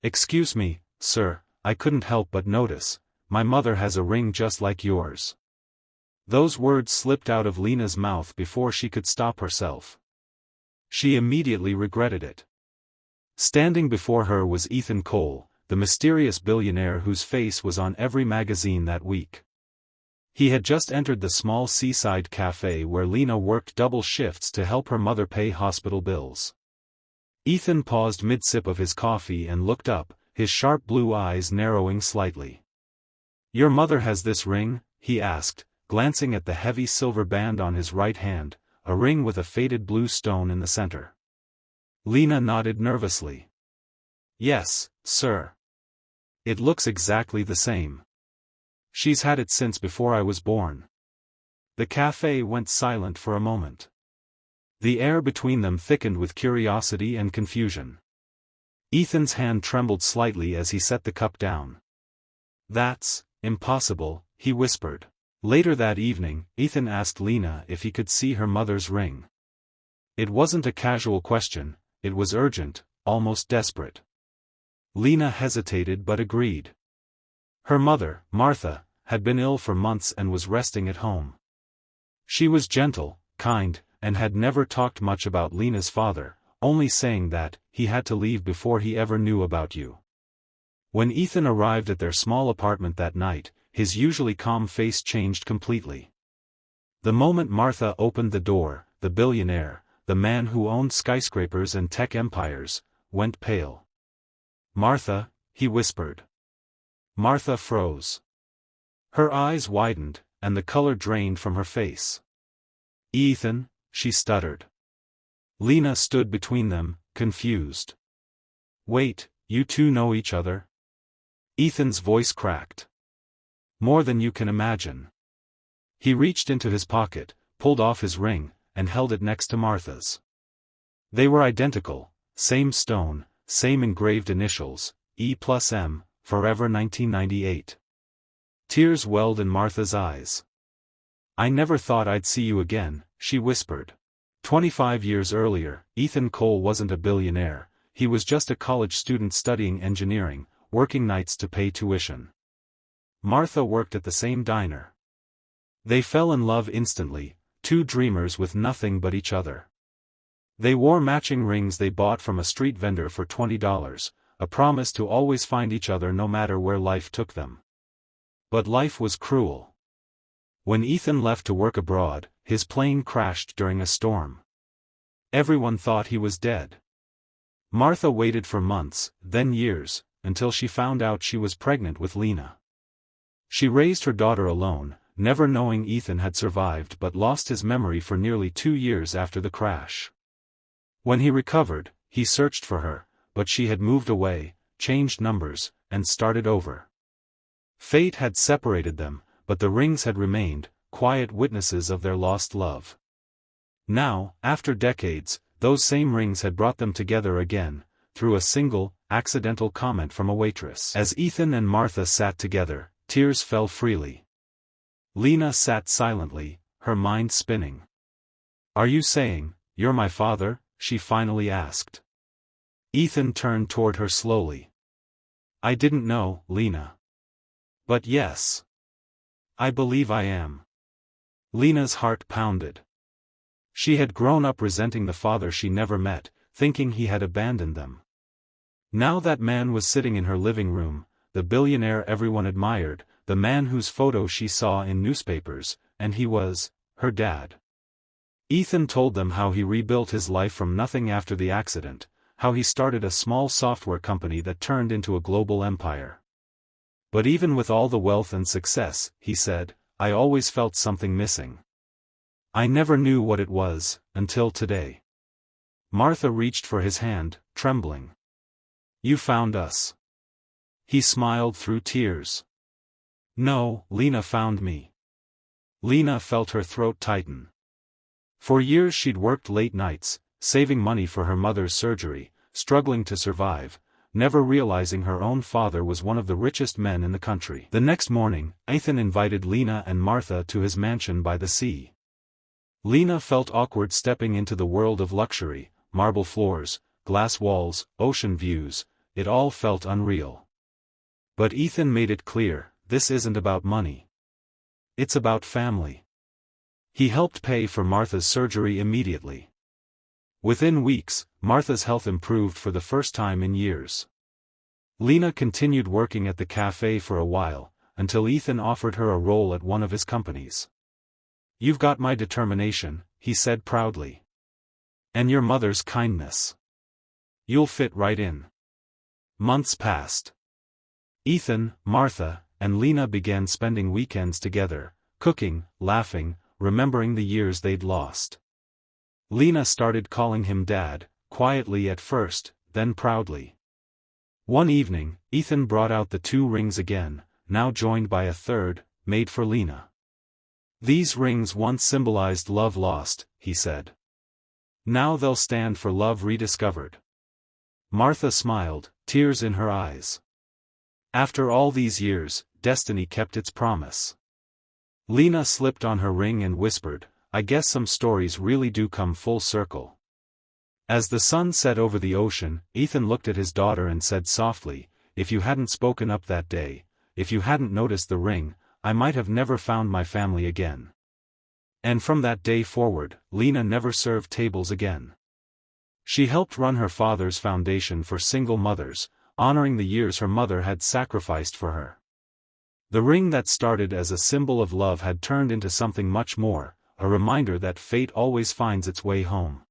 "Excuse me, sir, I couldn't help but notice. My mother has a ring just like yours." Those words slipped out of Lena's mouth before she could stop herself. She immediately regretted it. Standing before her was Ethan Cole, the mysterious billionaire whose face was on every magazine that week. He had just entered the small seaside cafe where Lena worked double shifts to help her mother pay hospital bills. Ethan paused mid-sip of his coffee and looked up, his sharp blue eyes narrowing slightly. "Your mother has this ring?" he asked, glancing at the heavy silver band on his right hand, a ring with a faded blue stone in the center. Lena nodded nervously. "Yes, sir. It looks exactly the same. She's had it since before I was born." The cafe went silent for a moment. The air between them thickened with curiosity and confusion. Ethan's hand trembled slightly as he set the cup down. "That's impossible," he whispered. Later that evening, Ethan asked Lena if he could see her mother's ring. It wasn't a casual question, it was urgent, almost desperate. Lena hesitated but agreed. Her mother, Martha, had been ill for months and was resting at home. She was gentle, kind, and had never talked much about Lena's father, only saying that he had to leave before he ever knew about you. When Ethan arrived at their small apartment that night, his usually calm face changed completely. The moment Martha opened the door, the billionaire, the man who owned skyscrapers and tech empires, went pale. "Martha," he whispered. Martha froze. Her eyes widened, and the color drained from her face. "Ethan," she stuttered. Lena stood between them, confused. "Wait, you two know each other?" Ethan's voice cracked. "More than you can imagine." He reached into his pocket, pulled off his ring, and held it next to Martha's. They were identical, same stone, same engraved initials, E+M, Forever 1998. Tears welled in Martha's eyes. "I never thought I'd see you again," she whispered. 25 years earlier, Ethan Cole wasn't a billionaire, he was just a college student studying engineering, working nights to pay tuition. Martha worked at the same diner. They fell in love instantly, two dreamers with nothing but each other. They wore matching rings they bought from a street vendor for $20, a promise to always find each other no matter where life took them. But life was cruel. When Ethan left to work abroad, his plane crashed during a storm. Everyone thought he was dead. Martha waited for months, then years, until she found out she was pregnant with Lena. She raised her daughter alone, never knowing Ethan had survived but lost his memory for nearly 2 years after the crash. When he recovered, he searched for her, but she had moved away, changed numbers, and started over. Fate had separated them, but the rings had remained, quiet witnesses of their lost love. Now, after decades, those same rings had brought them together again, through a single, accidental comment from a waitress. As Ethan and Martha sat together, tears fell freely. Lena sat silently, her mind spinning. "Are you saying, you're my father?" she finally asked. Ethan turned toward her slowly. "I didn't know, Lena. But yes. I believe I am." Lena's heart pounded. She had grown up resenting the father she never met, thinking he had abandoned them. Now that man was sitting in her living room, the billionaire everyone admired, the man whose photo she saw in newspapers, and he was her dad. Ethan told them how he rebuilt his life from nothing after the accident, how he started a small software company that turned into a global empire. "But even with all the wealth and success," he said, "I always felt something missing. I never knew what it was, until today." Martha reached for his hand, trembling. "You found us." He smiled through tears. "No, Lena found me." Lena felt her throat tighten. For years she'd worked late nights, saving money for her mother's surgery, struggling to survive, never realizing her own father was one of the richest men in the country. The next morning, Ethan invited Lena and Martha to his mansion by the sea. Lena felt awkward stepping into the world of luxury, marble floors, glass walls, ocean views, it all felt unreal. But Ethan made it clear, this isn't about money. It's about family. He helped pay for Martha's surgery immediately. Within weeks, Martha's health improved for the first time in years. Lena continued working at the cafe for a while, until Ethan offered her a role at one of his companies. "You've got my determination," he said proudly. "And your mother's kindness. You'll fit right in." Months passed. Ethan, Martha, and Lena began spending weekends together, cooking, laughing, remembering the years they'd lost. Lena started calling him Dad, quietly at first, then proudly. One evening, Ethan brought out the 2 rings again, now joined by a third, made for Lena. "These rings once symbolized love lost," he said. "Now they'll stand for love rediscovered." Martha smiled, tears in her eyes. After all these years, destiny kept its promise. Lena slipped on her ring and whispered, "I guess some stories really do come full circle." As the sun set over the ocean, Ethan looked at his daughter and said softly, "If you hadn't spoken up that day, if you hadn't noticed the ring, I might have never found my family again." And from that day forward, Lena never served tables again. She helped run her father's foundation for single mothers, honoring the years her mother had sacrificed for her. The ring that started as a symbol of love had turned into something much more, a reminder that fate always finds its way home.